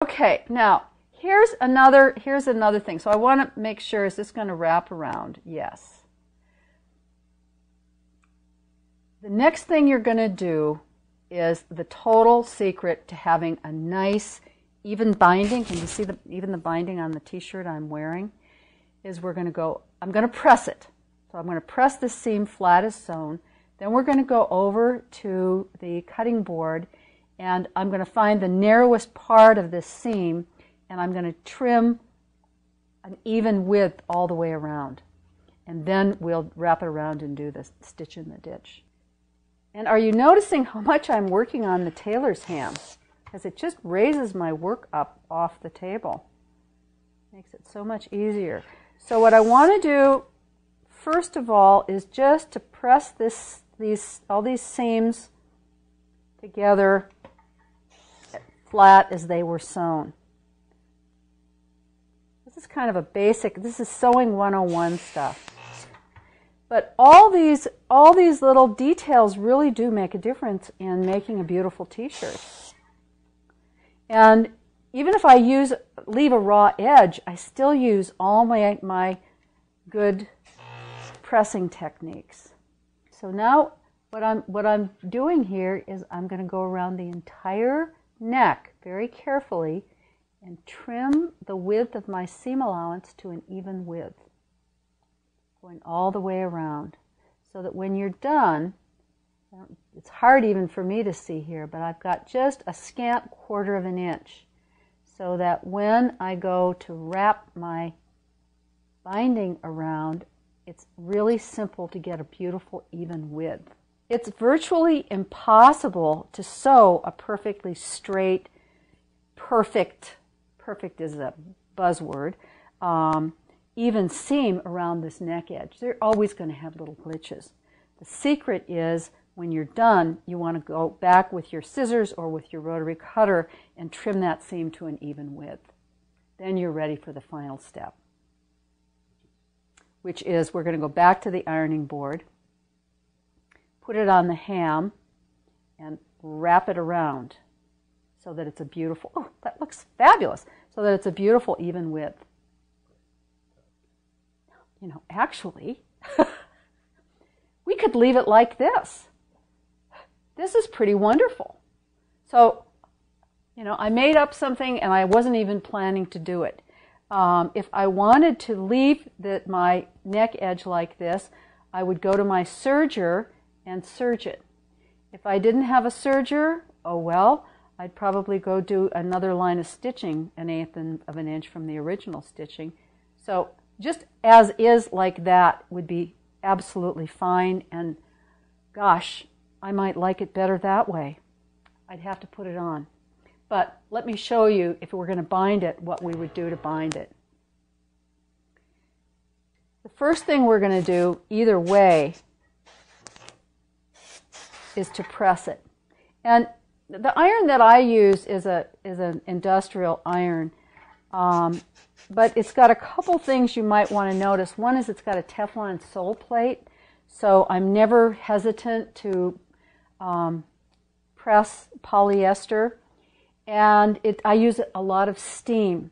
Okay, now here's another thing. So I want to make sure, is this going to wrap around? Yes. The next thing you're going to do is the total secret to having a nice even binding. Can you see even the binding on the t-shirt I'm wearing? Is I'm going to press it. So I'm going to press this seam flat as sewn. Then we're going to go over to the cutting board, and I'm going to find the narrowest part of this seam, and I'm going to trim an even width all the way around. And then we'll wrap it around and do the stitch in the ditch. And are you noticing how much I'm working on the tailor's ham? Because it just raises my work up off the table. Makes it so much easier. So what I want to do, first of all, is just to press all these seams together flat as they were sewn. This is kind of a basic, this is sewing 101 stuff. But all these little details really do make a difference in making a beautiful t-shirt. And even if I leave a raw edge, I still use all my good pressing techniques. So now what I'm doing here is I'm going to go around the entire neck very carefully and trim the width of my seam allowance to an even width, going all the way around, so that when you're done, it's hard even for me to see here, but I've got just a scant 1/4 of an inch, so that when I go to wrap my binding around, it's really simple to get a beautiful even width. It's virtually impossible to sew a perfectly straight, perfect is a buzzword, even seam around this neck edge. They're always going to have little glitches. The secret is, when you're done, you want to go back with your scissors or with your rotary cutter and trim that seam to an even width. Then you're ready for the final step, which is we're going to go back to the ironing board, put it on the ham, and wrap it around so that it's a beautiful, oh, that looks fabulous, so that it's a beautiful even width. You know, actually, we could leave it like this. This is pretty wonderful. So, you know, I made up something and I wasn't even planning to do it. If I wanted to leave my neck edge like this, I would go to my serger and serge it. If I didn't have a serger, oh well, I'd probably go do another line of stitching, 1/8 of an inch from the original stitching. So just as is like that would be absolutely fine, and gosh, I might like it better that way. I'd have to put it on. But let me show you, if we're going to bind it, what we would do to bind it. The first thing we're going to do, either way, is to press it. And the iron that I use is an industrial iron, but it's got a couple things you might want to notice. One is it's got a Teflon sole plate, so I'm never hesitant to press polyester, and I use a lot of steam.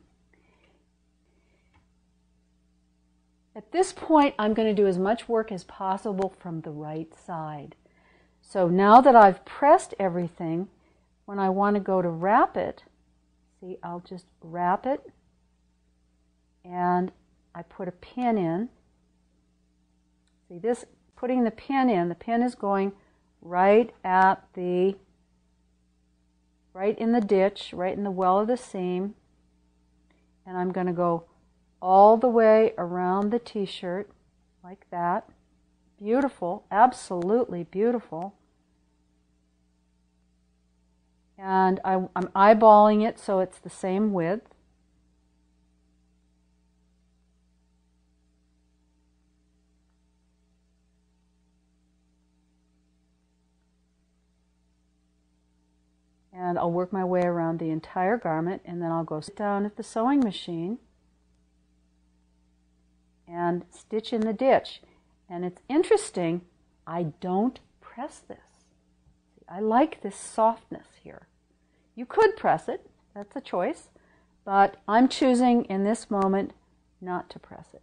At this point, I'm going to do as much work as possible from the right side. So now that I've pressed everything, when I want to go to wrap it, see, I'll just wrap it, and I put a pin in. See this, putting the pin is going right in the ditch, right in the well of the seam, and I'm going to go all the way around the t-shirt like that. Beautiful, absolutely beautiful. And I'm eyeballing it so it's the same width. And I'll work my way around the entire garment, and then I'll go sit down at the sewing machine and stitch in the ditch. And it's interesting, I don't press this. I like this softness here. You could press it, that's a choice, but I'm choosing in this moment not to press it.